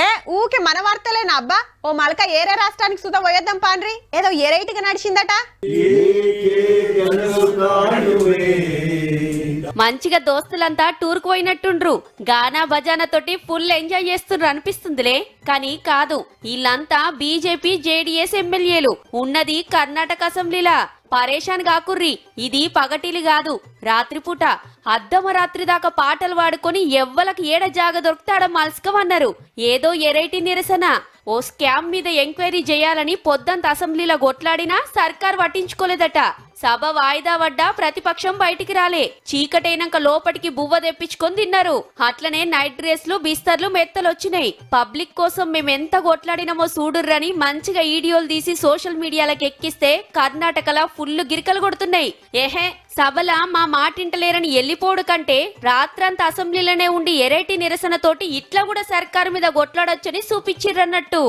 ఏ ఊకే మన వార్తలేనా అబ్బా? ఓ మలక ఏరే రాష్ట్రానికి సుధా పోయేద్దాం పాండ్రి, ఏదో ఏరైటిగా నడిచిందట. మంచిగా దోస్తులంతా టూర్ కు పోయినట్టుండ్రు. గానా బజానా తోటి ఫుల్ ఎంజాయ్ చేస్తుండ్రు అనిపిస్తుందిలే, కానీ కాదు. వీళ్ళంతా బీజేపీ జేడీఎస్ ఎమ్మెల్యేలు, ఉన్నది కర్ణాటక అసెంబ్లీలా. పరేషాన్ కాకుర్రి, ఇది పగటిలు కాదు, రాత్రిపూట. అర్ధమరాత్రి దాకా పాటలు పాడుకొని ఎవ్వలకు ఏడ జాగ దొరుకుతాడ మల్స్కమన్నారు. ఏదో ఎరైటీ నిరసన, ఓ స్కామ్ మీద ఎంక్వైరీ చేయాలని పొద్దంత అసెంబ్లీలో కొట్లాడినా సర్కార్ పట్టించుకోలేదట. సభ వాయిదా పడ్డా ప్రతిపక్షం బయటికి రాలే. చీకటైనాక లోపటికి బువ్వ తెప్పించుకొని తిన్నారు. అట్లనే నైట్ డ్రెస్లు బిస్తర్లు మెత్తలొచ్చినాయి. పబ్లిక్ కోసం మేమెంత కొట్లాడినామో చూడుర్రని మంచిగా వీడియోలు తీసి సోషల్ మీడియాలకు ఎక్కిస్తే కర్ణాటకలా ఫుల్ గిరికలు కొడుతున్నాయి. ఏహే, సభల మా మాటింటలేరని ఎల్లిపోడు కంటే రాత్రంతా అసెంబ్లీలోనే ఉండి ఎరైటీ నిరసన తోటి ఇట్లా కూడా సర్కారు మీద కొట్లాడొచ్చని చూపించిర్రన్నట్టు.